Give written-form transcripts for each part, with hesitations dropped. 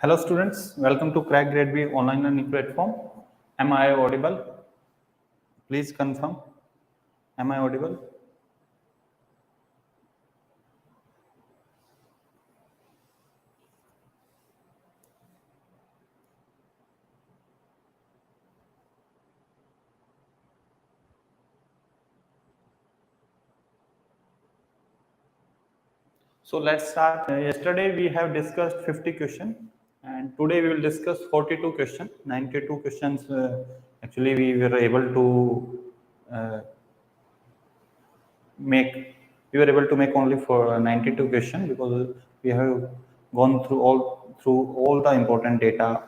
Hello students, welcome to Crack Grade B online learning platform. Am I audible? Please confirm. Am I audible? So let's start. Yesterday we have discussed 50 questions and today we will discuss 42 questions. 92 questions actually we were able to make only for 92 questions because we have gone through all the important data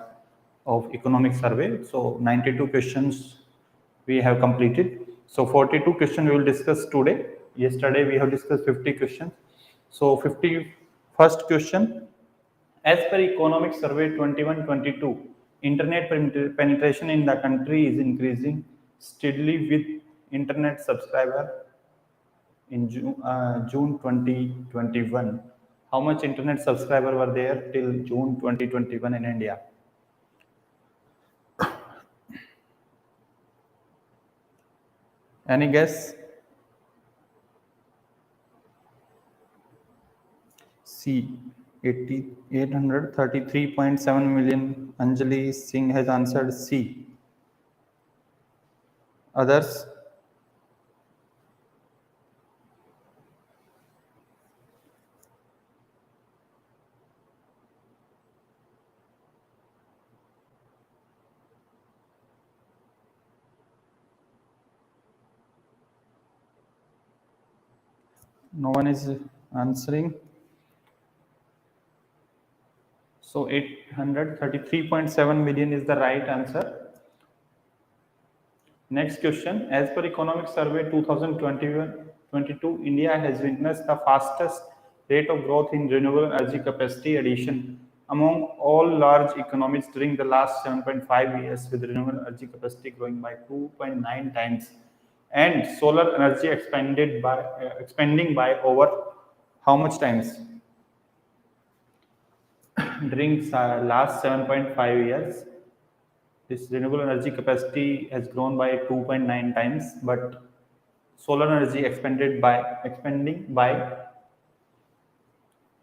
of economic survey. So 92 questions we have completed. So 42 questions we will discuss today. Yesterday we have discussed 50 questions. So 51st question, as per economic survey 21-22, internet penetration in the country is increasing steadily with internet subscriber in June 2021. How much internet subscriber were there till June 2021 in India? Any guess? C. 833.7 million. Anjali Singh has answered C. Others? No one is answering. So 833.7 million is the right answer. Next question, as per economic survey 2021-22, India has witnessed the fastest rate of growth in renewable energy capacity addition among all large economies during the last 7.5 years, with renewable energy capacity growing by 2.9 times and solar energy expanding by over how much times? During last 7.5 years, this renewable energy capacity has grown by 2.9 times, but solar energy expanding by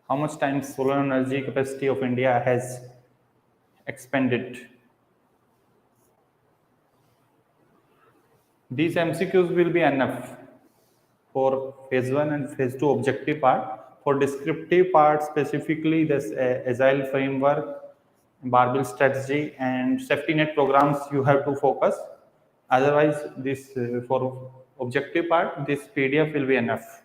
how much times solar energy capacity of India has expanded? These MCQs will be enough for phase 1 and phase 2 objective part. For descriptive part, specifically this agile framework, barbell strategy and safety net programs you have to focus. Otherwise, this for objective part, this PDF will be enough.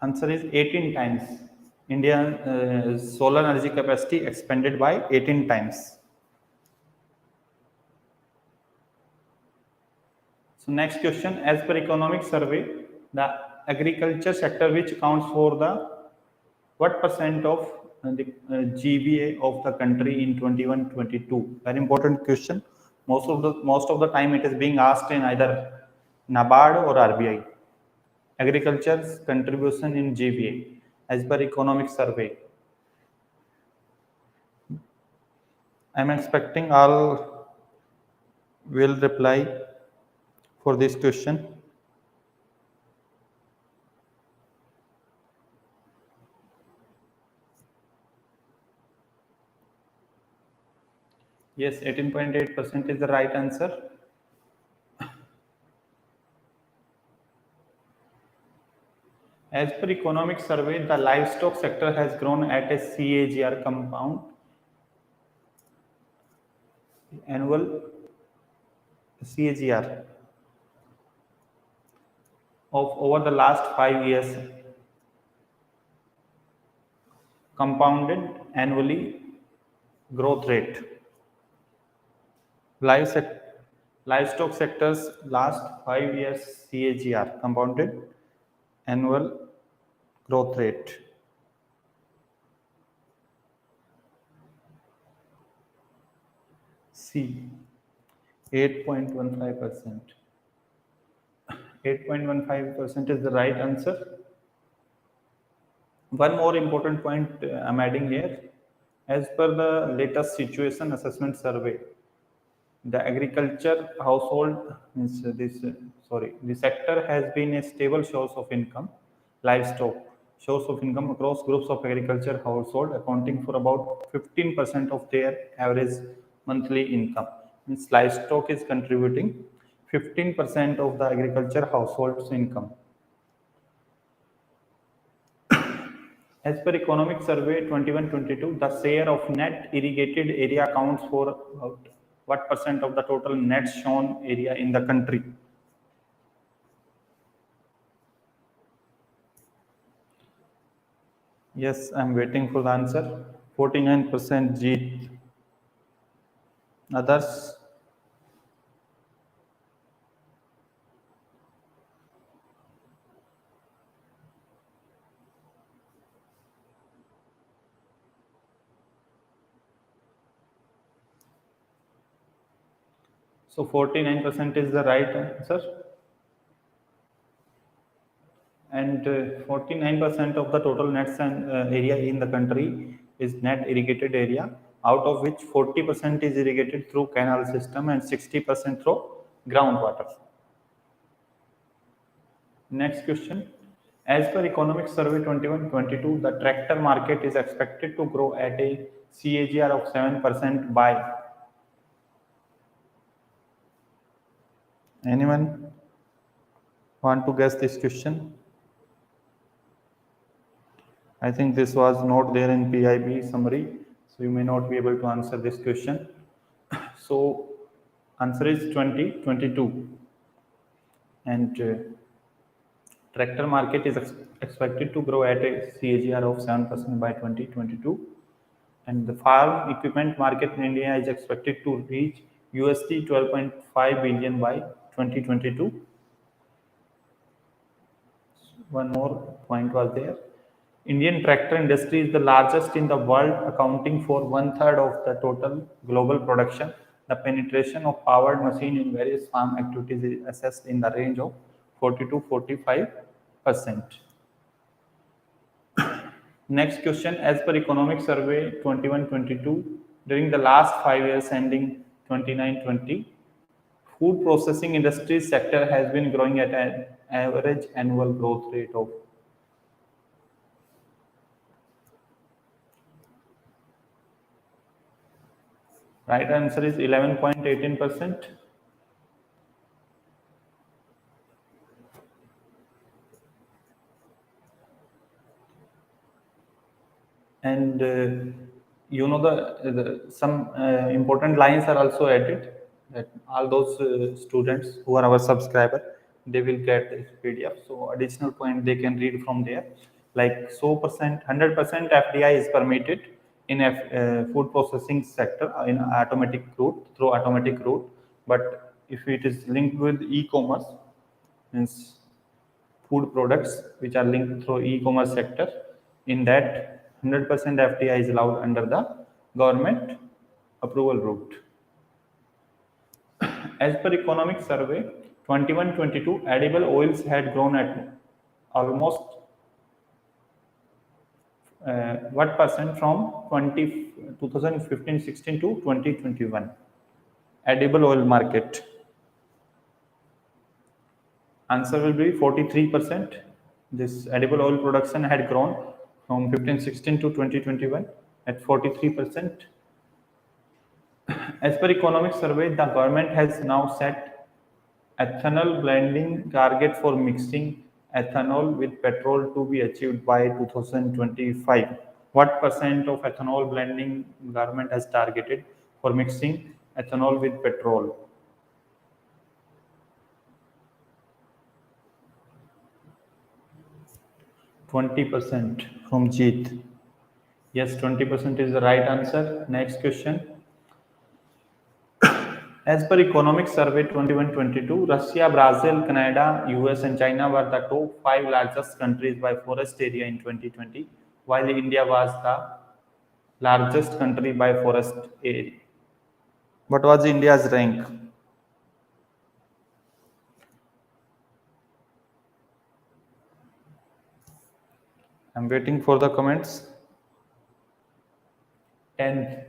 Answer is 18 times. Indian solar energy capacity expanded by 18 times. So next question, as per economic survey, the agriculture sector which accounts for the what percent of the GVA of the country in 21-22? Very important question. Most of the time it is being asked in either NABARD or RBI. Agriculture's contribution in GVA as per economic survey. I am expecting all will reply for this question. Yes, 18.8% is the right answer. As per economic survey, the livestock sector has grown at a CAGR compound annual CAGR of over the last 5 years, compounded annually growth rate. Livestock sector's last 5 years CAGR, compounded annual growth rate. C, 8.15%. 8.15% is the right answer. One more important point I'm adding here. As per the latest situation assessment survey, the agriculture household means the sector has been a stable source of income. Livestock source of income across groups of agriculture household, accounting for about 15% of their average monthly income. Means livestock is contributing 15% of the agriculture household's income. As per Economic Survey 21-22, the share of net irrigated area accounts for about what percent of the total net sown area in the country? Yes, I'm waiting for the answer. 49% Jeet. Others? So 49% is the right answer. And 49% of the total net area in the country is net irrigated area, out of which 40% is irrigated through canal system and 60% through groundwater. Next question. As per Economic Survey 21-22, the tractor market is expected to grow at a CAGR of 7% by. Anyone want to guess this question? I think this was not there in PIB summary, so you may not be able to answer this question. So answer is 2022, and tractor market is expected to grow at a CAGR of 7% by 2022, and the farm equipment market in India is expected to reach USD 12.5 billion by 2022. One more point was there. Indian tractor industry is the largest in the world, accounting for 1/3 of the total global production. The penetration of powered machine in various farm activities is assessed in the range of 40 to 45%. Next question. As per Economic Survey 21-22, during the last 5 years ending 29-20, food processing industry sector has been growing at an average annual growth rate of. Right answer is 11.18%. And some important lines are also added, that all those students who are our subscriber, they will get this PDF. So additional point they can read from there, like 100% FDI is permitted in food processing sector in automatic route, through automatic route. But if it is linked with e-commerce, means food products which are linked through e-commerce sector, in that 100% FDI is allowed under the government approval route. As per Economic Survey 21-22, edible oils had grown at almost what percent from 2015-16 to 2021? Edible oil market. Answer will be 43%. This edible oil production had grown from 15-16 to 2021 at 43%. As per Economic Survey, the government has now set ethanol blending target for mixing ethanol with petrol to be achieved by 2025. What percent of ethanol blending government has targeted for mixing ethanol with petrol? %. From Jeet. Yes, 20% is the right answer. Next question. As per Economic Survey 21-22, Russia, Brazil, Canada, US and China were the top 5 largest countries by forest area in 2020, while India was the largest country by forest area. What was India's rank? I'm waiting for the comments. 10th.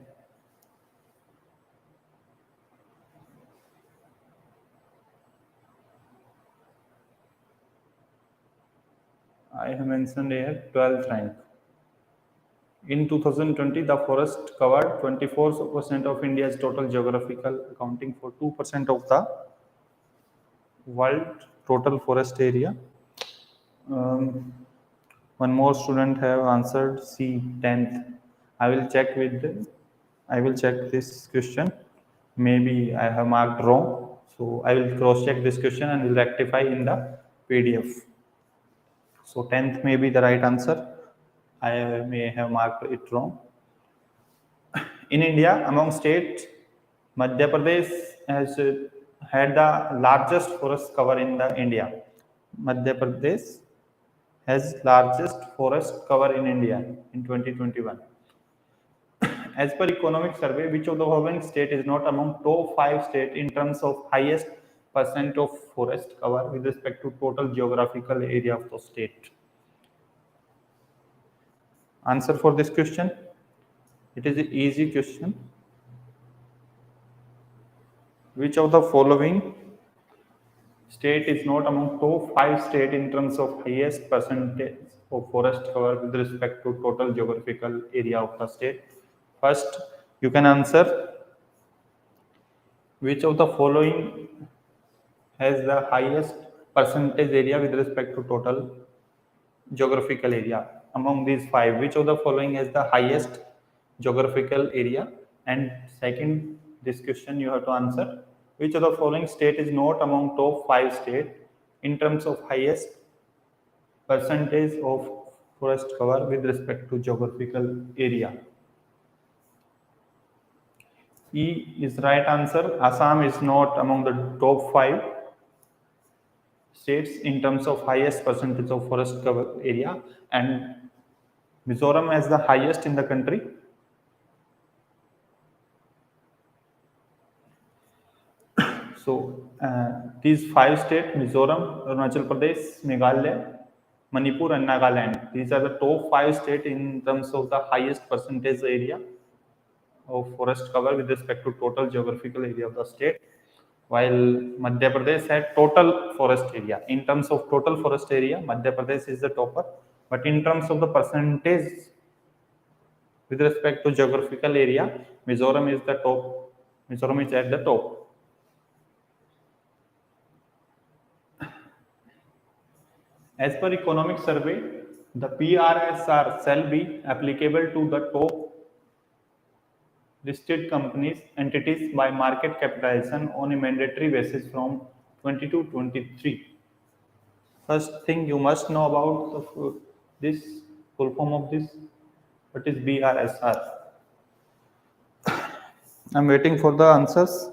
I have mentioned here 12th rank. In 2020, the forest covered 24% of India's total geographical, accounting for 2% of the world total forest area. One more student have answered C, 10th. I will check this question. Maybe I have marked wrong. So I will cross check this question and will rectify in the PDF. So 10th may be the right answer. I may have marked it wrong. In India, among states, Madhya Pradesh has had the largest forest cover in the India. Madhya Pradesh has largest forest cover in India in 2021. As per economic survey, which of the following state is not among top 5 states in terms of highest percent of forest cover with respect to total geographical area of the state? Answer for this question. It is an easy question. Which of the following state is not among top 5 states in terms of highest percentage of forest cover with respect to total geographical area of the state? First, you can answer which of the following has the highest percentage area with respect to total geographical area. Among these 5, which of the following has the highest geographical area? And second, this question you have to answer, which of the following state is not among top 5 states in terms of highest percentage of forest cover with respect to geographical area? E is right answer. Assam is not among the top 5 states in terms of highest percentage of forest cover area, and Mizoram has the highest in the country. So these 5 states, Mizoram, Arunachal Pradesh, Meghalaya, Manipur and Nagaland, these are the top 5 states in terms of the highest percentage area of forest cover with respect to total geographical area of the state, while Madhya Pradesh had total forest area. In terms of total forest area, Madhya Pradesh is the topper, but in terms of the percentage with respect to geographical area, Mizoram is the top. Mizoram is at the top. As per economic survey, the PRSR shall be applicable to the top listed companies entities by market capitalization on a mandatory basis from 22-23. First thing you must know about this full form of this. What is BRSR? I'm waiting for the answers.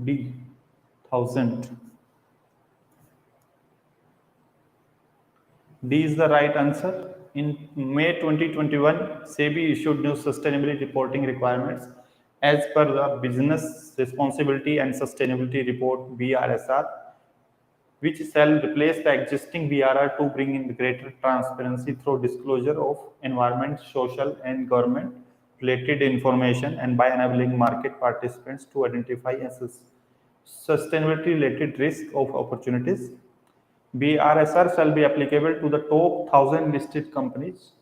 D, 1000. D is the right answer. In May 2021, SEBI issued new sustainability reporting requirements as per the Business Responsibility and Sustainability Report (BRSR), which shall replace the existing BRR to bring in greater transparency through disclosure of environment, social, and government related information, and by enabling market participants to identify sustainability related risk of opportunities. BRSR shall be applicable to the top 1000 listed companies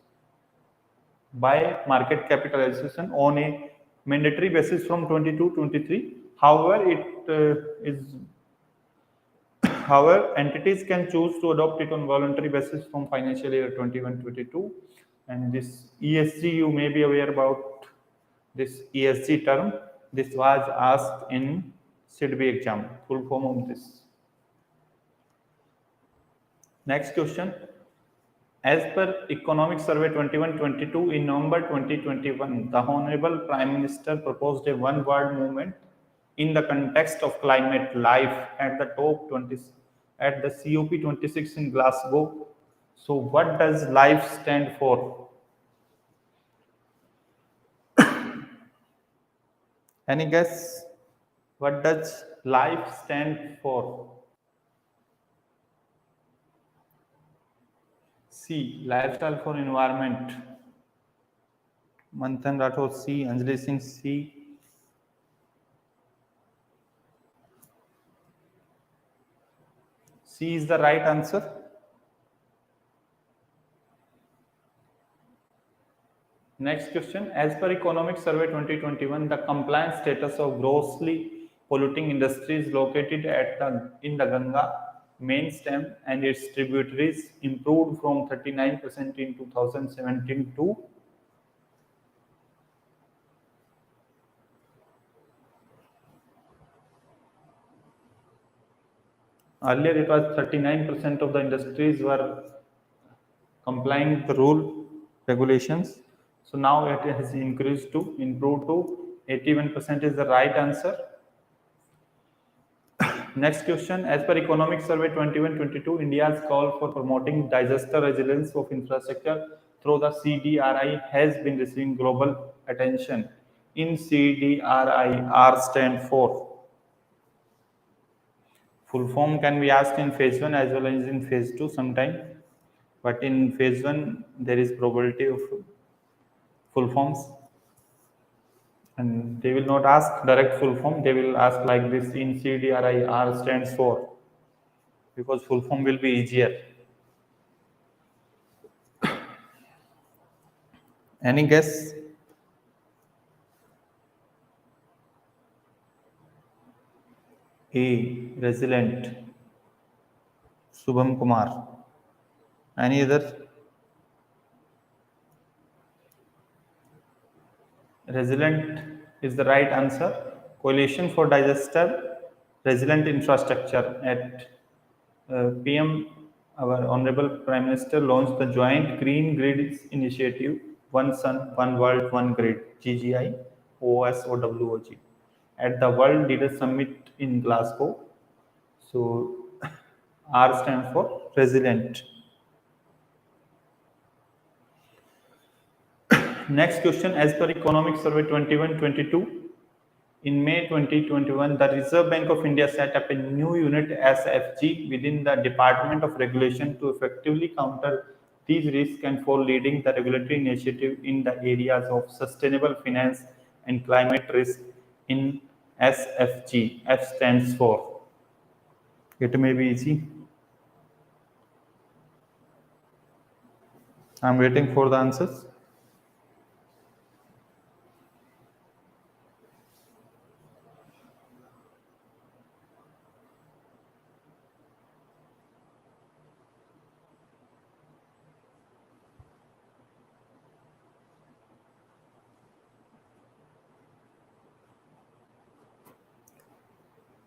by market capitalization on a mandatory basis from 22-23. However, entities can choose to adopt it on voluntary basis from financial year 21-22. And this ESG, you may be aware about this ESG term. This was asked in SEBI exam, full form of this. Next question. As per Economic Survey 21-22 in November 2021, the Honorable Prime Minister proposed a one-word movement in the context of climate life at the COP26 in Glasgow. So what does life stand for? Any guess? What does life stand for? C. Lifestyle for environment. Manthan Rathod C. Anjali Singh C. C is the right answer. Next question. As per Economic Survey 2021, the compliance status of grossly polluting industries located in the Ganga main stem and its tributaries improved from 39% in 2017 to earlier it was 39% of the industries were complying with the rule regulations. So now it has increased to improved to 81% is the right answer. Next question. As per Economic Survey 21-22, India's call for promoting disaster resilience of infrastructure through the CDRI has been receiving global attention. In CDRI, R stand for. Full form can be asked in phase 1 as well as in phase 2 sometime. But in phase 1, there is probability of full forms. And they will not ask direct full form. They will ask like this in CDRI, R stands for. Because full form will be easier. Any guess? A. Resilient. Subham Kumar. Any other? Resilient is the right answer. Coalition for Disaster Resilient Infrastructure at PM, our Honorable Prime Minister launched the Joint Green Grids Initiative, One Sun, One World, One Grid, GGI, OSOWOG, at the World Leaders Summit in Glasgow. So, R stands for resilient. Next question, as per Economic Survey 21-22, in May 2021, the Reserve Bank of India set up a new unit SFG within the Department of Regulation to effectively counter these risks and for leading the regulatory initiative in the areas of sustainable finance and climate risk in SFG. F stands for. It may be easy. I'm waiting for the answers.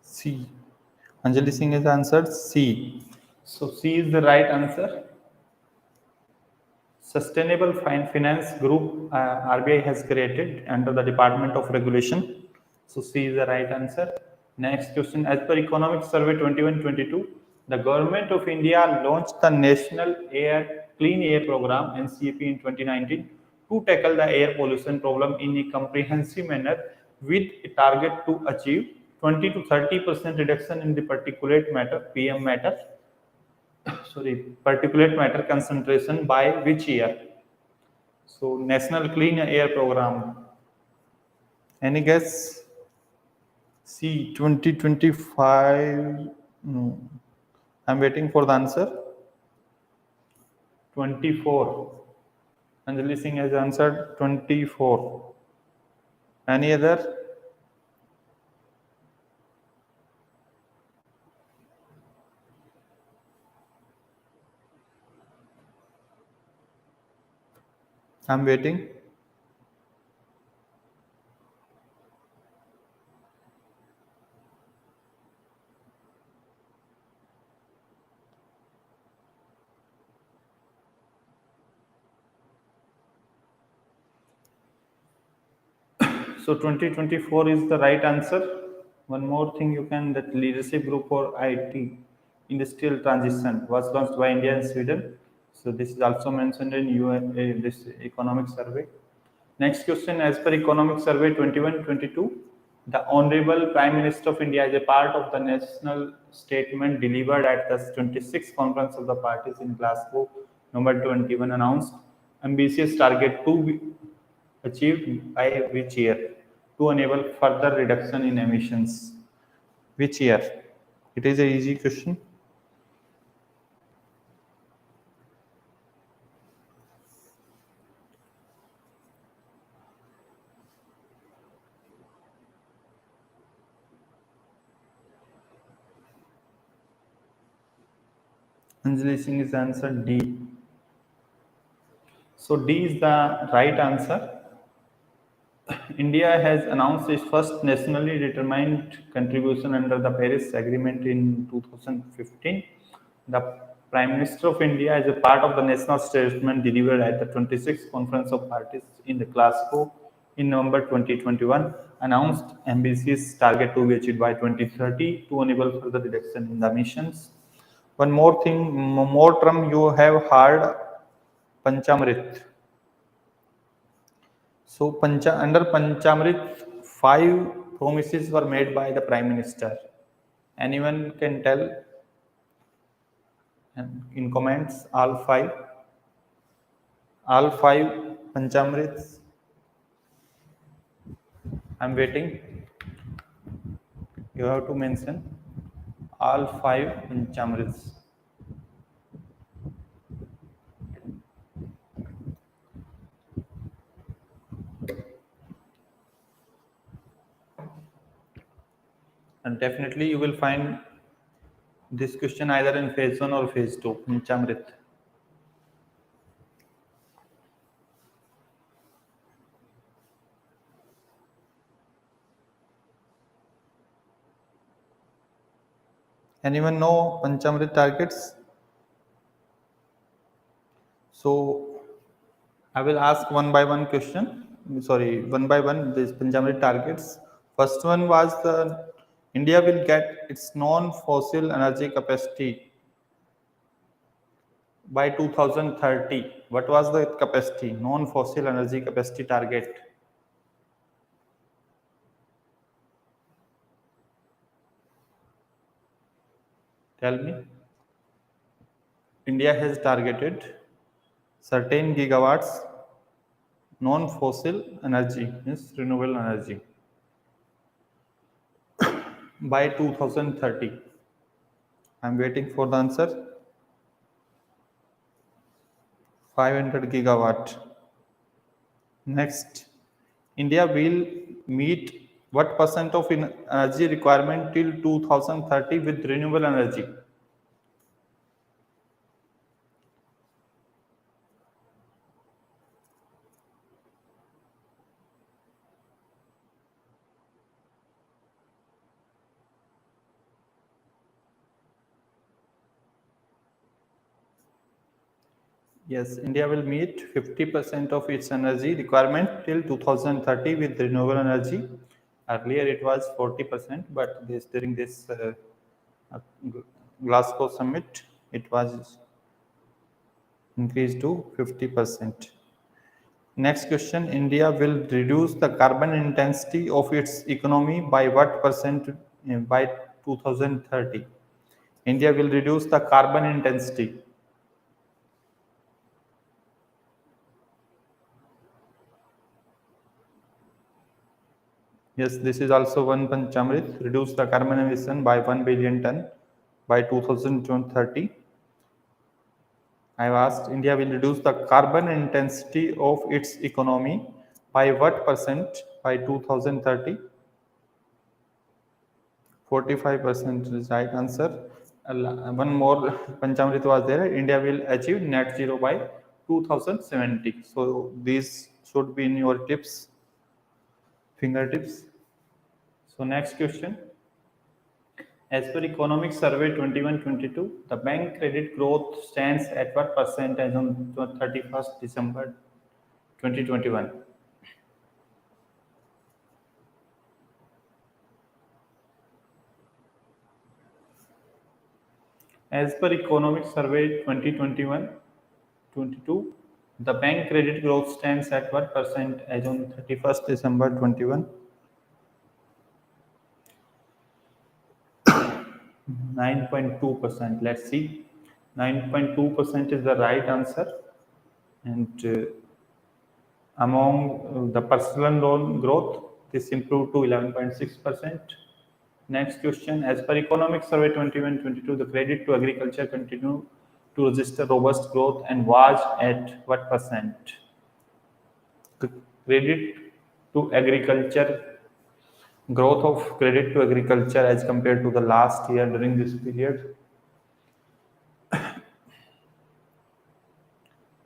C. Anjali Singh has answered C. So C is the right answer. Sustainable Finance Group RBI has created under the Department of Regulation. So C is the right answer. Next question. As per Economic Survey 21-22, the Government of India launched the National Clean Air Program NCAP in 2019 to tackle the air pollution problem in a comprehensive manner with a target to achieve 20 to 30% reduction in the particulate matter PM matter particulate matter concentration by which year? So National Clean Air Program. Any guess? C 2025. No. I'm waiting for the answer. 24. Anjali Singh has answered 24. Any other? I'm waiting. So 2024 is the right answer. One more thing you can, that leadership group for IT industrial transition was launched by India and Sweden. So this is also mentioned in this economic survey. Next question, as per Economic Survey 21-22, The Honorable Prime Minister of India, as a part of the national statement delivered at the 26th Conference of the Parties in Glasgow, November 21, announced ambitious target to be achieved by which year to enable further reduction in emissions. Which year? It is a easy question. Anjali Singh is answer D. So D is the right answer. India has announced its first nationally determined contribution under the Paris Agreement in 2015. The Prime Minister of India, as a part of the national statement delivered at the 26th Conference of Parties in the Glasgow in November 2021, announced ambitious target to be achieved by 2030 to enable further reduction in the emissions. One more thing, more term you have heard, Panchamrit. So under Panchamrit, 5 promises were made by the Prime Minister. Anyone can tell in comments all 5? All 5 Panchamrits. I'm waiting. You have to mention all 5 Panchamrits. And definitely you will find this question either in phase 1 or phase 2, Panchamrit. Anyone know Panchamrit targets? So I will ask one by one question. Sorry, one by one these Panchamrit targets. First one was the India will get its non-fossil energy capacity by 2030. What was the capacity? Non-fossil energy capacity target. Tell me. India has targeted certain gigawatts non-fossil energy, means renewable energy, by 2030. I'm waiting for the answer. 500 gigawatt. Next, India will meet what percent of energy requirement till 2030 with renewable energy? Yes, India will meet 50% of its energy requirement till 2030 with renewable energy. Earlier it was 40%, but during this Glasgow summit, it was increased to 50%. Next question, India will reduce the carbon intensity of its economy by what percent by 2030? India will reduce the carbon intensity. Yes, this is also one Panchamrit. Reduce the carbon emission by 1 billion ton by 2030. I have asked India will reduce the carbon intensity of its economy by what percent by 2030? 45% is right answer. One more Panchamrit was there. India will achieve net zero by 2070. So these should be in your tips, fingertips. So next question. As per Economic Survey 21-22, the bank credit growth stands at what percentage on 31st December 2021? As per Economic Survey 2021-22, the bank credit growth stands at what percent as on 31st December 21? 9.2%. Let's see. 9.2% is the right answer. And among the personal loan growth, this improved to 11.6%. Next question, as per Economic Survey 21-22, the credit to agriculture continued to register robust growth and was at what percent? The credit to agriculture, growth of credit to agriculture as compared to the last year during this period,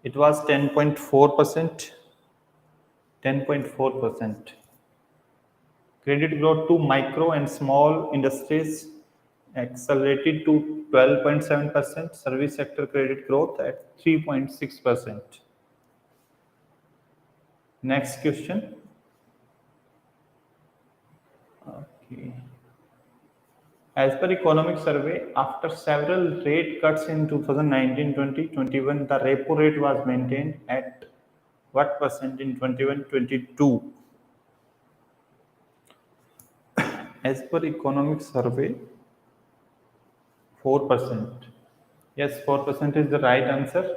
it was 10.4%. 10.4%. Credit growth to micro and small industries accelerated to 12.7%. Service sector credit growth at 3.6%. Next question. Okay. As per Economic Survey, after several rate cuts in 2019-20, 21, the repo rate was maintained at what percent in 21-22? As per Economic Survey, 4%. Yes, 4% is the right answer.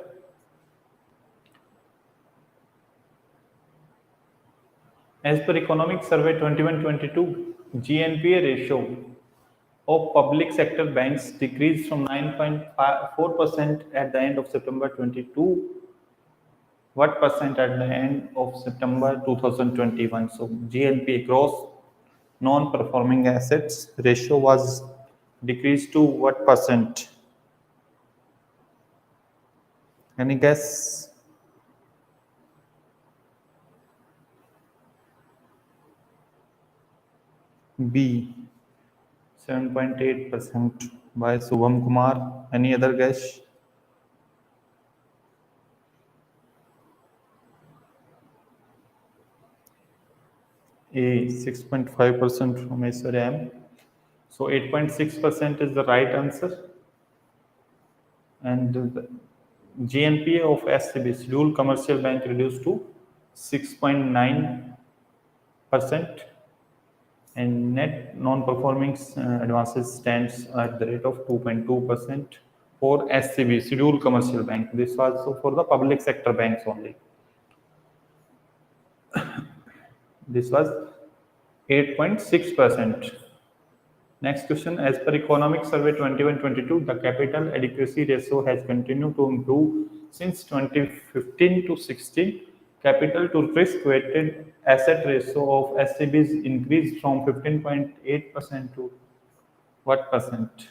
As per Economic Survey 21-22, GNPA ratio of public sector banks decreased from 9.4% at the end of September 22. What percent at the end of September 2021? So GNPA, gross non-performing assets ratio, was decreased to what percent? Any guess? B, 7.8% by Subham Kumar. Any other guess? A, 6.5% from SRM. So 8.6% is the right answer. And the GNPA of SEBI, Scheduled Commercial Bank, reduced to 6.9%. And net non-performing advances stands at the rate of 2.2% for SCB, Scheduled Commercial Bank. This was also for the public sector banks only. This was 8.6%. Next question, as per Economic Survey 21-22, the capital adequacy ratio has continued to improve since 2015 to 16. Capital to risk weighted asset ratio of SCBs increased from 15.8% to what percent?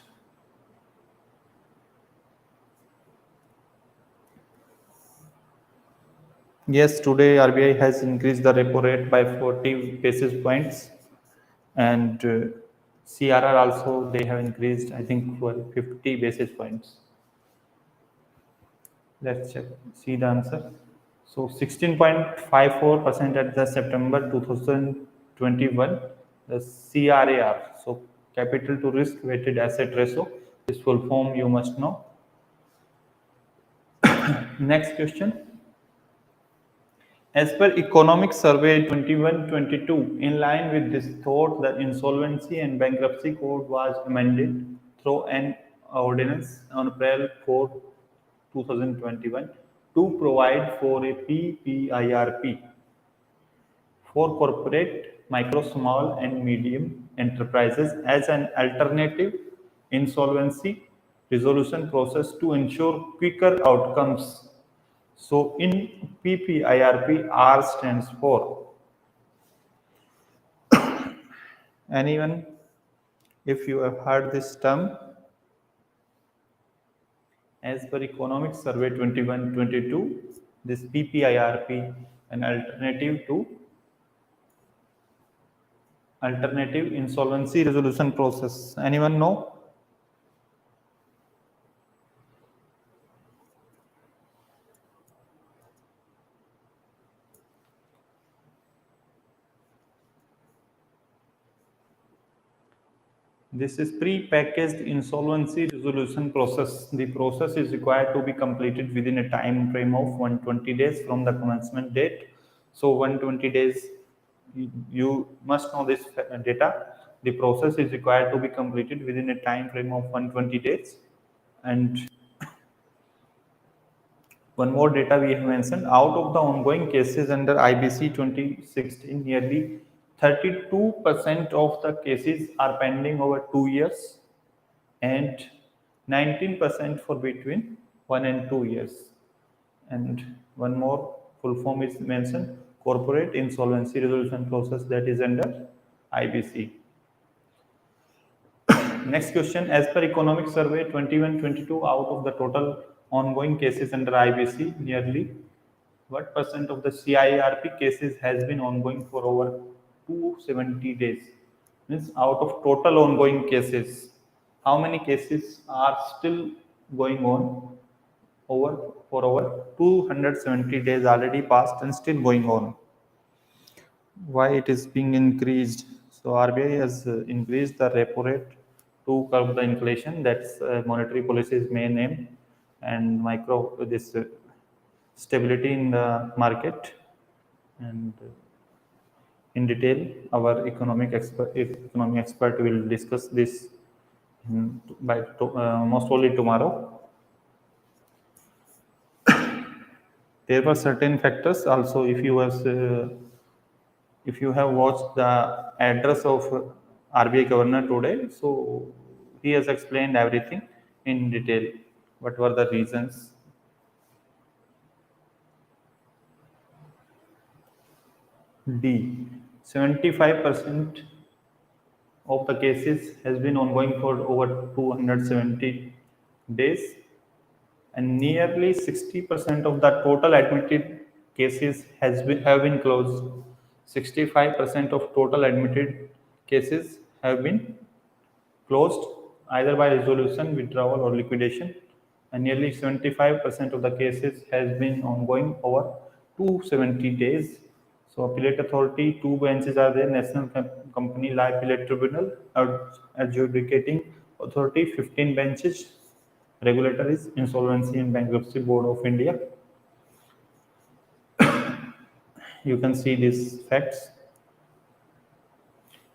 Yes, today RBI has increased the repo rate by 40 basis points, and CRR also they have increased, I think, for 50 basis points. Let's check, see the answer. So 16.54% at the September 2021, the CRAR, so capital to risk weighted asset ratio, this full form you must know. Next question. As per Economic Survey 21-22, in line with this thought, the Insolvency and Bankruptcy Code was amended through an ordinance on April 4, 2021 to provide for a PPIRP for corporate, micro, small and medium enterprises as an alternative insolvency resolution process to ensure quicker outcomes. So in PPIRP, R stands for, anyone, if you have heard this term? As per Economic Survey 21-22, this PPIRP, an alternative insolvency resolution process. Anyone know? This is pre-packaged insolvency resolution process. The process is required to be completed within a time frame of 120 days from the commencement date. So 120 days, you must know this data. the process is required to be completed within a time frame of 120 days. And one more data we have mentioned, out of the ongoing cases under IBC 2016, nearly 32% of the cases are pending over 2 years and 19% for between 1 and 2 years. And one more full form is mentioned, corporate insolvency resolution process, that is under IBC. Next question, as per economic survey 21-22, out of the total ongoing cases under IBC, nearly what percent of the CIRP cases has been ongoing for over 270 days? Means out of total ongoing cases, how many cases are still going on for over 270 days already passed and still going on? Why it is being increased? So RBI has increased the repo rate to curb the inflation. That's monetary policy's main aim, and this stability in the market. And in detail, our economic expert will discuss this most probably tomorrow. There were certain factors also. If you have watched the address of RBI governor today, so he has explained everything in detail. What were the reasons? D. 75% of the cases has been ongoing for over 270 days, and nearly 60% of the total admitted cases have been closed. 65% of total admitted cases have been closed either by resolution, withdrawal, or liquidation, and nearly 75% of the cases has been ongoing over 270 days. So appellate authority, 2 benches are there, National Company Law Appellate Tribunal, adjudicating authority, 15 benches, regulator is Insolvency and Bankruptcy Board of India. You can see these facts.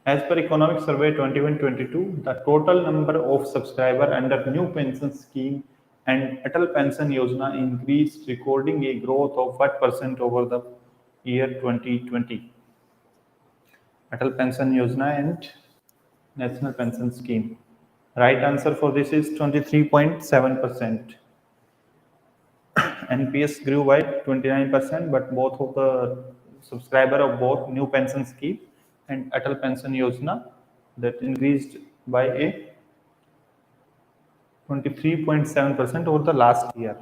As per Economic Survey 21-22, the total number of subscribers under new pension scheme and Atal Pension Yojana increased, recording a growth of what percent over the year 2020? Atal Pension Yojana and National Pension Scheme. Right answer for this is 23.7%. NPS grew by 29%, but both of the subscriber of both new pension scheme and Atal Pension Yojana, that increased by a 23.7% over the last year.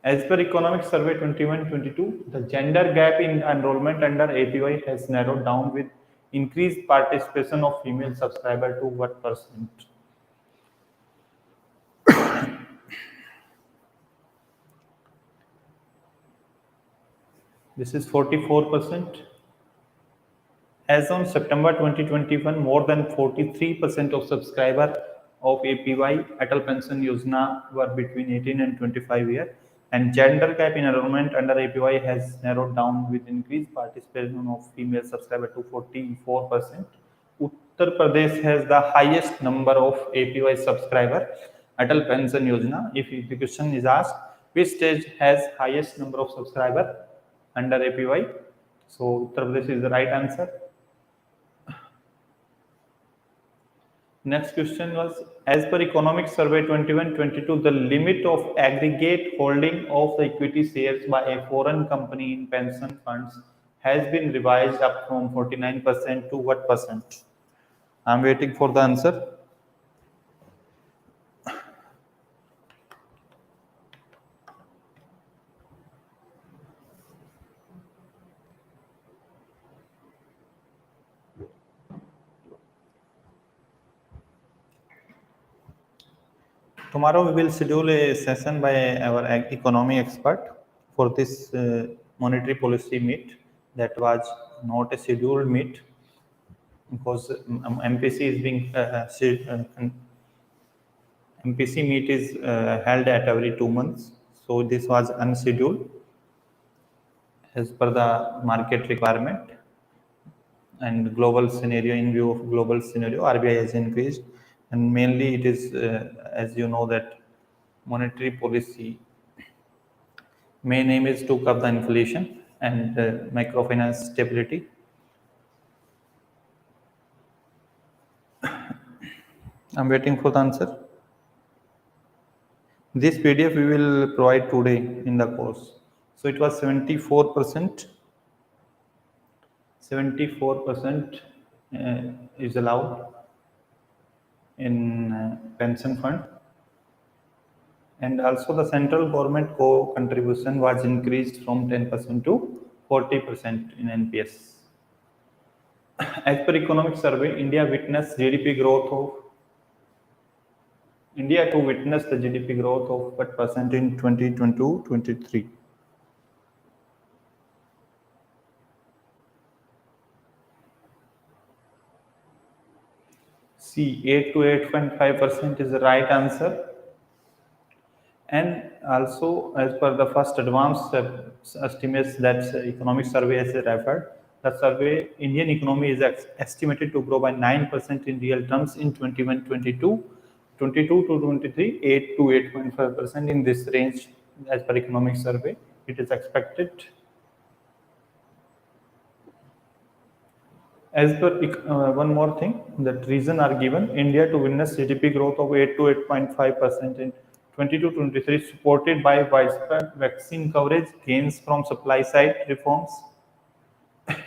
As per Economic Survey 21-22, the gender gap in enrollment under APY has narrowed down with increased participation of female subscriber to what percent? This is 44%. As on September 2021, more than 43% of subscribers of APY, Atal Pension Yojana, were between 18 and 25 years, and gender gap in enrollment under APY has narrowed down with increased participation of female subscribers to 44%. Uttar Pradesh has the highest number of APY subscribers, Atal Pension Yojana. If the question is asked, which state has highest number of subscribers under APY? So Uttar Pradesh is the right answer. Next question was, as per Economic Survey 21-22, the limit of aggregate holding of the equity shares by a foreign company in pension funds has been revised up from 49% to what percent? I'm waiting for the answer. Tomorrow we will schedule a session by our economy expert for this monetary policy meet. That was not a scheduled meet because MPC is being MPC meet is held at every 2 months. So this was unscheduled as per the market requirement. and global scenario. In view of global scenario, RBI has increased, and mainly it is, as you know, that monetary policy main aim is to curb the inflation and microfinance stability. I'm waiting for the answer. This PDF we will provide today in the course. So it was 74%. 74% is allowed in pension fund, and also the central government co-contribution was increased from 10% to 40% in NPS. As per economic survey, India to witness the GDP growth of what percent in 2022-23? C, 8 to 8.5% is the right answer. And also, as per the first advanced estimates that economic survey has referred, the survey Indian economy is estimated to grow by 9% in real terms in 21-22, 22 to 23, 8 to 8.5% in this range. As per economic survey, it is expected. As per one more thing, that reason are given: India to witness GDP growth of 8 to 8.5% in 22-23, supported by widespread vaccine coverage, gains from supply side reforms,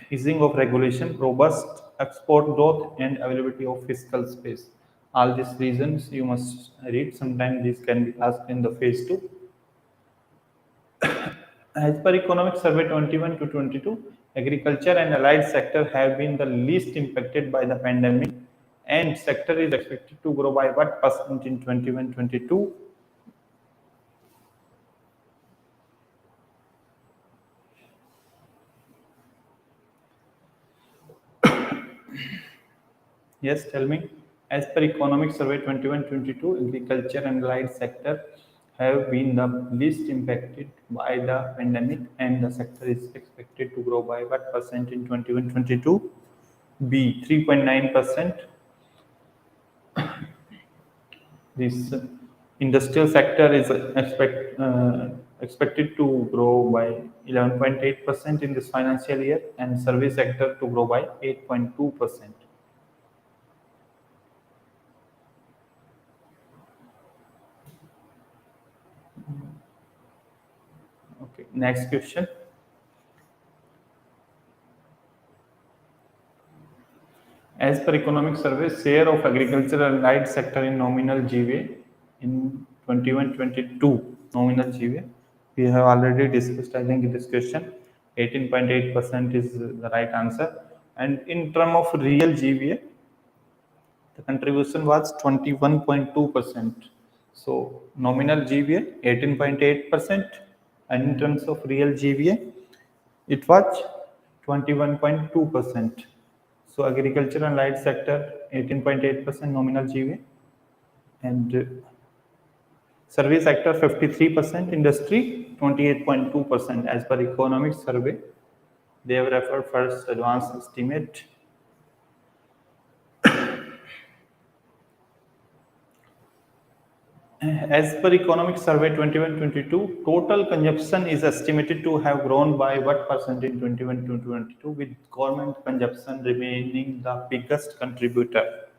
easing of regulation, robust export growth, and availability of fiscal space. All these reasons you must read. Sometimes these can be asked in the phase 2. As per economic survey 21 to 22, agriculture and allied sector have been the least impacted by the pandemic, and sector is expected to grow by what percent in 21-22? Yes, tell me. As per economic survey 21-22, agriculture and allied sector have been the least impacted by the pandemic, and the sector is expected to grow by what percent in 21-22? B, 3.9%. This industrial sector is expected to grow by 11.8% in this financial year, and service sector to grow by 8.2%. Okay, next question. As per economic survey, share of agricultural and allied sector in nominal GVA in 21-22 nominal GVA. We have already discussed, I think, this question. 18.8% is the right answer. And in terms of real GVA, the contribution was 21.2%. So nominal GVA 18.8%, and in terms of real GVA, it was 21.2%. So agriculture and allied sector 18.8% nominal GVA, and service sector 53%, industry 28.2%. As per economic survey, they have referred first advanced estimate. As per economic survey 21-22, total consumption is estimated to have grown by what percent in 21-22, with government consumption remaining the biggest contributor.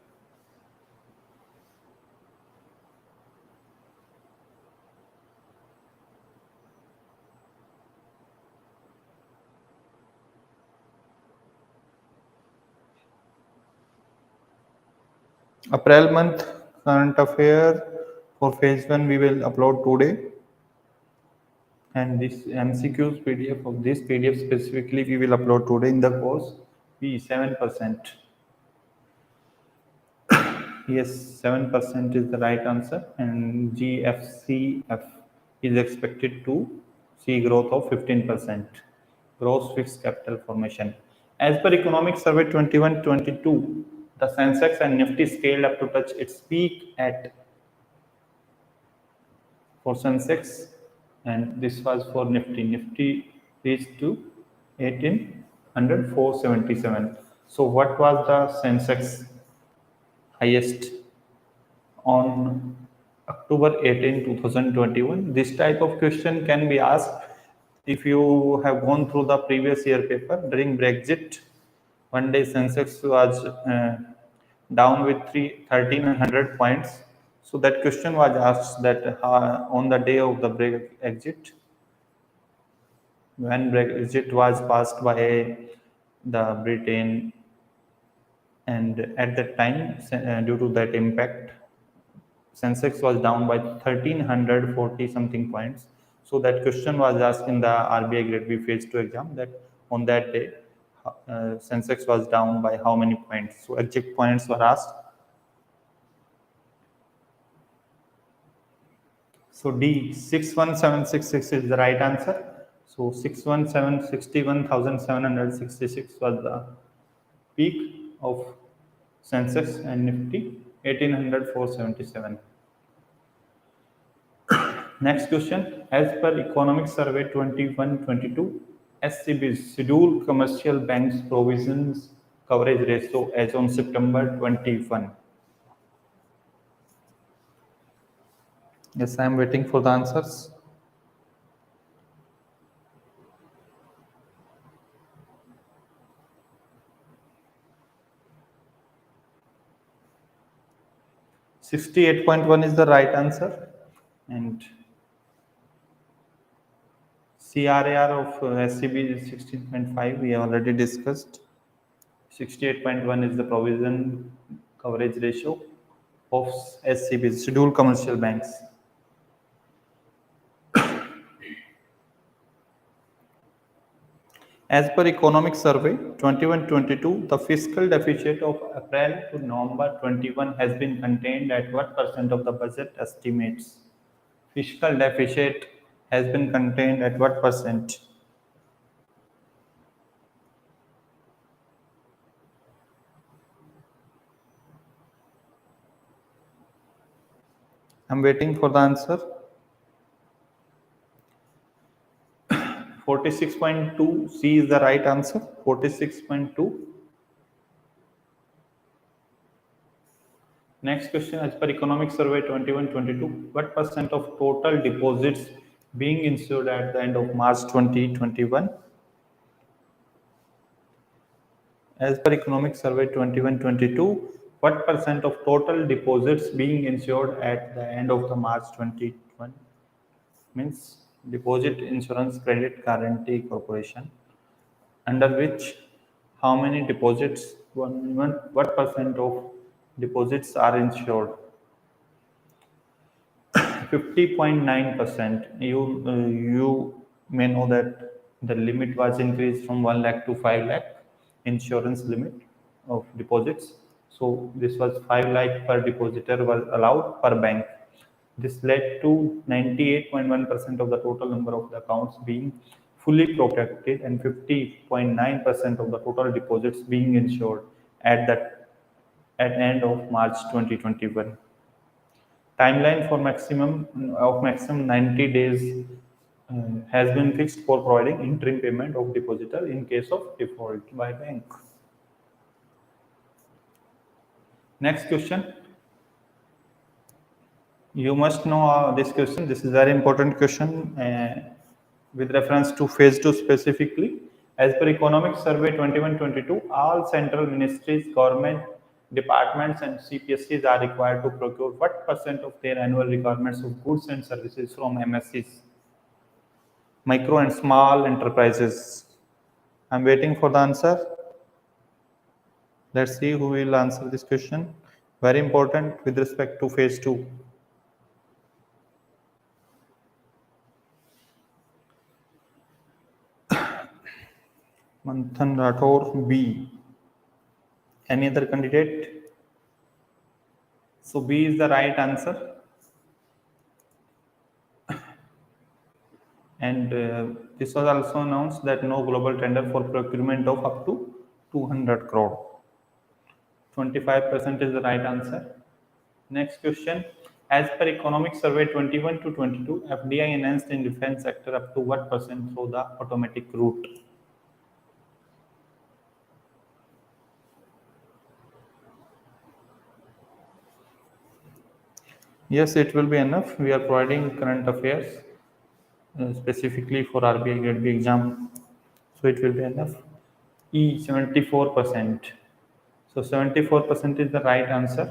April month current affair for phase 1 we will upload today, and this MCQs PDF of this PDF specifically we will upload today in the course. B, 7%. Yes, 7% is the right answer, and GFCF is expected to see growth of 15%. Gross fixed capital formation. As per economic survey 21-22, the Sensex and Nifty scaled up to touch its peak at for Sensex, and this was for Nifty. Nifty reached to 1800 477. So what was the Sensex highest on October 18, 2021? This type of question can be asked if you have gone through the previous year paper. During Brexit, one day Sensex was down with 1,300 points. So that question was asked that on the day of the Brexit, when Brexit was passed by the Britain, and at that time, due to that impact, Sensex was down by 1,340 something points. So that question was asked in the RBI Grade B Phase 2 exam, that on that day, Sensex was down by how many points. So exact points were asked. So D, 61766 is the right answer. So 61,766 was the peak of Sensex and Nifty, 18,477. Next question, as per Economic Survey 21-22, SEBI's scheduled commercial banks provisions coverage ratio as on September 21. Yes, I am waiting for the answers. .1 is the right answer, and CRAR of SEBI is 16.5. We have already discussed. 68.1 is the provision coverage ratio of SCBs, scheduled commercial banks. As per Economic Survey 21-22, the fiscal deficit of April to November 21 has been contained at what percent of the budget estimates? Fiscal deficit has been contained at what percent? I'm waiting for the answer. 46.2, C is the right answer. 46.2. Next question, as per Economic Survey 21-22, what percent of total deposits being insured at the end of March 2021? As per Economic Survey 21-22, what percent of total deposits being insured at the end of the March 2021? Means Deposit Insurance Credit Guarantee Corporation, under which how many deposits, what percent of deposits are insured? 50.9%. You may know that the limit was increased from 1 lakh to 5 lakh insurance limit of deposits. So this was 5 lakh per depositor was allowed per bank. This led to 98.1% of the total number of the accounts being fully protected and 50.9% of the total deposits being insured at end of March 2021. Timeline for maximum 90 days has been fixed for providing interim payment of depositor in case of default by bank. Next question. You must know this question. This is a very important question with reference to phase 2 specifically. As per Economic Survey 21-22, all central ministries, government departments and CPSCs are required to procure what percent of their annual requirements of goods and services from MSCs? Micro and small enterprises. I'm waiting for the answer. Let's see who will answer this question. Very important with respect to phase 2. Manthan Rathore, B. Any other candidate? So B is the right answer. And this was also announced that no global tender for procurement of up to 200 crore. 25% is the right answer. Next question. As per Economic Survey 21-22, FDI enhanced in defense sector up to what percent through the automatic route? Yes, it will be enough. We are providing current affairs specifically for RBI Grade B exam, so it will be enough. E 74%. So 74% is the right answer.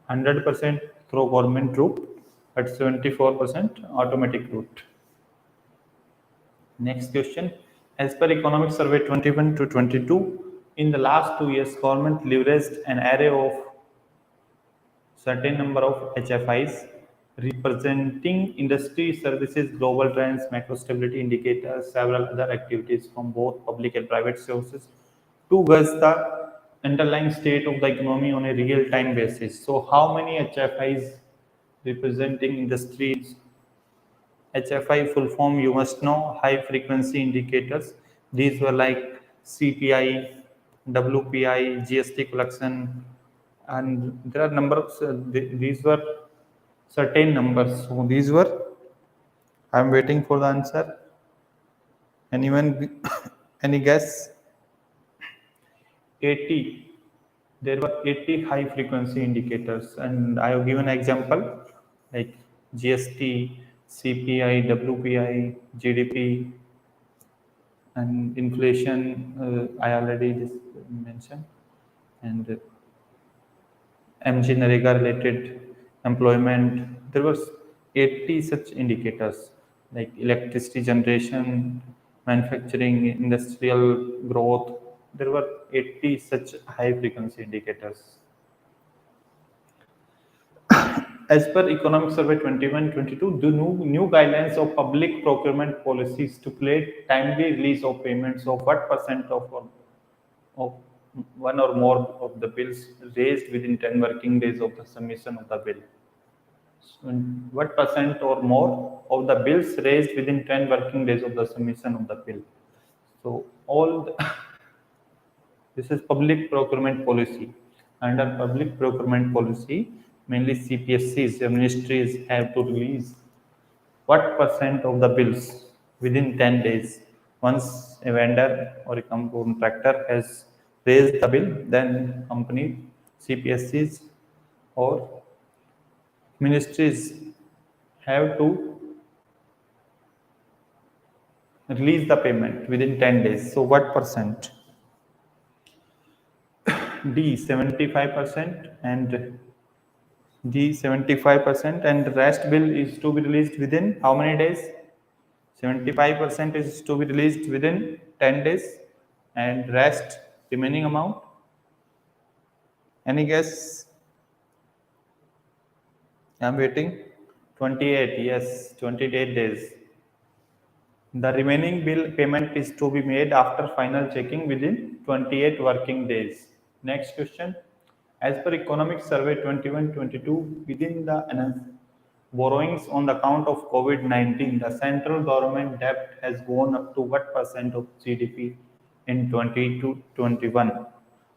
100% through government route, but 74% automatic route. Next question. As per Economic Survey 21 to 22, in the last 2 years, government leveraged an array of certain number of HFIs representing industry, services, global trends, macro stability indicators, several other activities from both public and private sources to gauge the underlying state of the economy on a real-time basis. So how many HFIs representing industries? HFI full form you must know, high frequency indicators. These were like CPI, WPI, GST collection, and there are numbers. These were certain numbers. So these were. I am waiting for the answer. Anyone? Any guess? 80. There were 80 high frequency indicators, and I have given an example like GST, CPI, WPI, GDP, and inflation. I already mentioned, and MG Narega related employment. There was 80 such indicators like electricity generation, manufacturing, industrial growth. There were 80 such high frequency indicators. As per Economic Survey 21-22, the new guidelines of public procurement policies stipulate timely release of payments of what percent of one or more of the bills raised within 10 working days of the submission of the bill. So what percent or more of the bills raised within 10 working days of the submission of the bill? So this is public procurement policy. Under public procurement policy, mainly CPSCs, the ministries have to release what percent of the bills within 10 days. Once a vendor or a contractor has raised the bill, then company, CPSCs or ministries have to release the payment within 10 days. So what percent? D 75% and D 75%, and the rest bill is to be released within how many days? 75% is to be released within 10 days, and rest remaining amount. Any guess? I'm waiting. 28, yes, 28 days. The remaining bill payment is to be made after final checking within 28 working days. Next question. As per Economic Survey 21-22, within the borrowings on the account of COVID-19, the central government debt has gone up to what percent of GDP in 2021?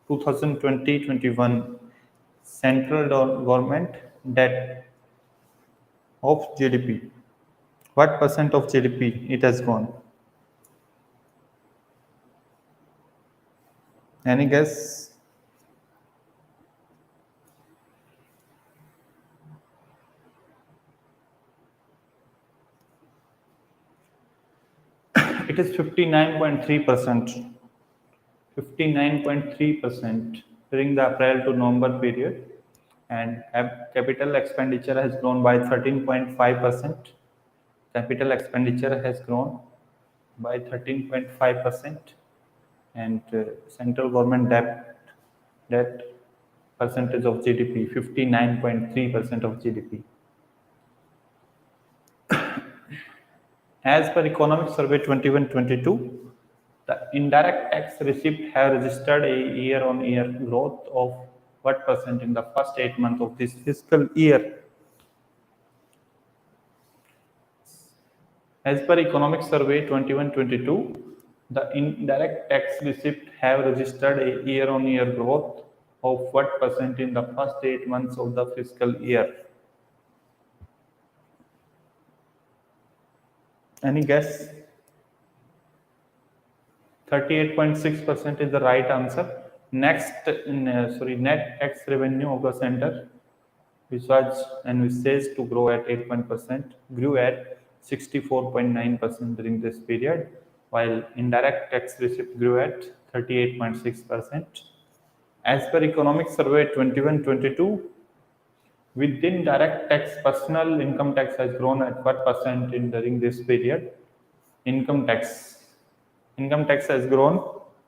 2020-21 central government debt of GDP. What percent of GDP it has gone? Any guess? It is 59.3%. 59.3% during the April to November period, and capital expenditure has grown by 13.5%. Capital expenditure has grown by 13.5%, and central government debt percentage of GDP 59.3% of GDP. As per Economic Survey 21-22, the indirect tax receipt have registered a year-on-year growth of what percent in the first 8 months of this fiscal year? As per Economic Survey 21-22, the indirect tax receipt have registered a year-on-year growth of what percent in the first 8 months of the fiscal year? Any guess? 38.6% is the right answer. Next, net tax revenue of the center which was envisaged to grow at 8%, grew at 64.9% during this period, while indirect tax receipt grew at 38.6%. As per Economic Survey 21-22, within direct tax, personal income tax has grown at what percent during this period? Income tax. Income tax has grown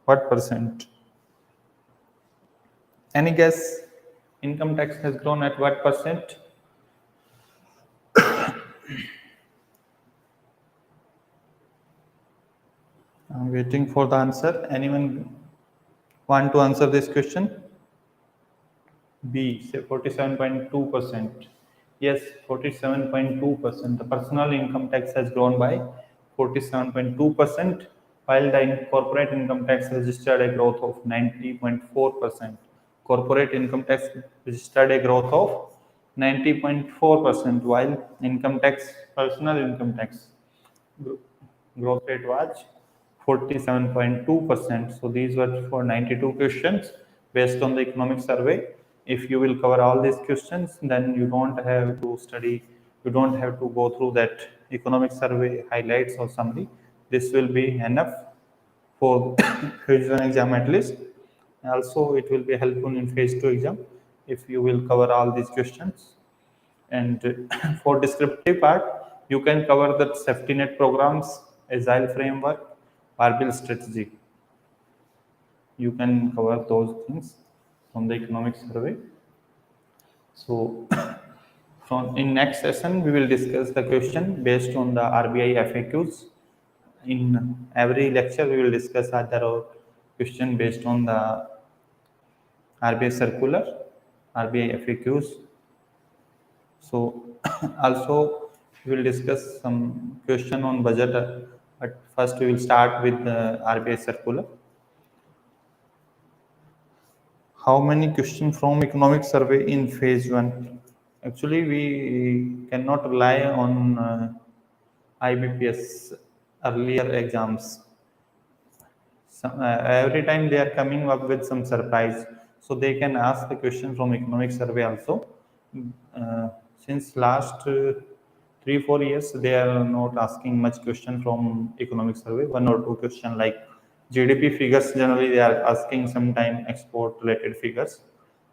what percent? Any guess? Income tax has grown at what percent? I'm waiting for the answer. Anyone want to answer this question? B, say 47.2%. Yes, 47.2%. The personal income tax has grown by 47.2%, while the corporate income tax registered a growth of 90.4%. Corporate income tax registered a growth of 90.4%, while personal income tax growth rate was 47.2%. So these were for 92 questions based on the economic survey. If you will cover all these questions, then you don't have to study, you don't have to go through that economic survey highlights or summary. This will be enough for phase 1 exam at least. Also, it will be helpful in phase 2 exam if you will cover all these questions. And for descriptive part, you can cover the safety net programs, agile framework, RBIL strategy. You can cover those things from the economic survey. So in next session, we will discuss the question based on the RBI FAQs. In every lecture, we will discuss other question based on the RBI circular, RBI FAQs. So also we will discuss some question on budget, but first we will start with the RBI circular. How many questions from economic survey in phase 1? Actually, we cannot rely on IBPS earlier exams. Every time they are coming up with some surprise, so they can ask the question from economic survey also. Since last 3-4 years, they are not asking much question from economic survey. 1 or 2 question like GDP figures. Generally, they are asking sometime export related figures,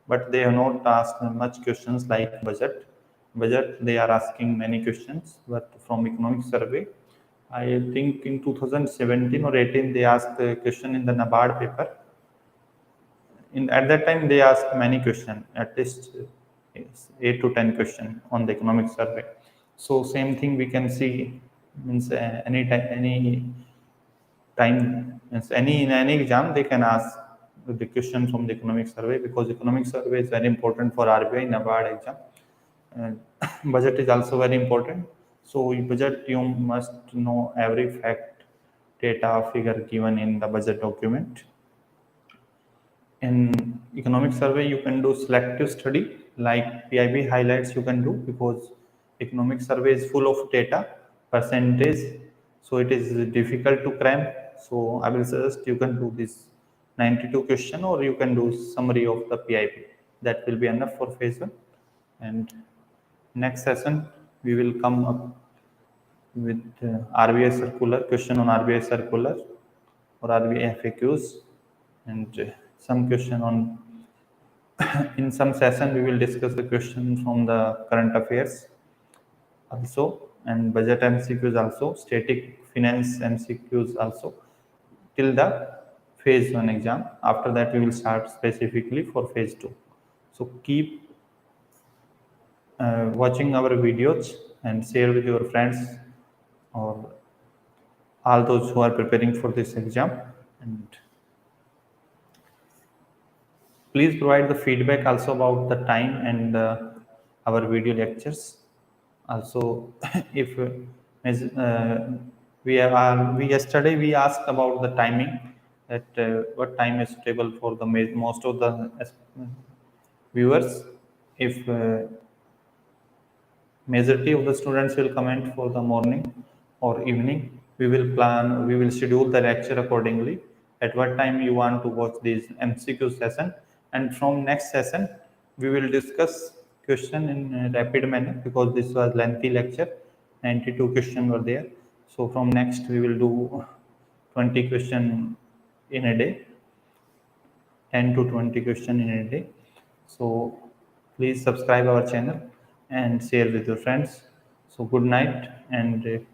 but they have not asked much questions like budget. Budget, they are asking many questions, but from economic survey, I think in 2017 or 18 they asked a question in the NABARD paper. At that time they asked many questions, at least 8 to 10 questions on the economic survey. So same thing we can see means any time means in any exam they can ask the question from the economic survey, because economic survey is very important for RBI NABARD exam. And budget is also very important. So in budget you must know every fact, data, figure given in the budget document. In economic survey you can do selective study like PIB highlights you can do, because economic survey is full of data, percentage, so it is difficult to cram. So I will suggest you can do this 92 question, or you can do summary of the PIB. That will be enough for phase 1. And next session we will come up with RBI circular, question on RBI circular or RBI FAQs, and some question on in some session we will discuss the question from the current affairs also, and budget MCQs also, static finance MCQs also, till the phase 1 exam. After that we will start specifically for phase 2. So keep watching our videos and share with your friends or all those who are preparing for this exam, and please provide the feedback also about the time and our video lectures. Also, if yesterday we asked about the timing, that what time is suitable for the most of the viewers. If majority of the students will comment for the morning or evening, we will schedule the lecture accordingly at what time you want to watch this MCQ session. And from next session we will discuss question in a rapid manner because this was lengthy lecture. 92 questions were there. So from next we will do 20 question in a day, 10 to 20 question in a day. So please subscribe our channel and share with your friends. So good night and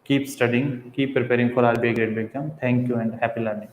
keep studying, keep preparing for RBI Grade B exam. Thank you and happy learning.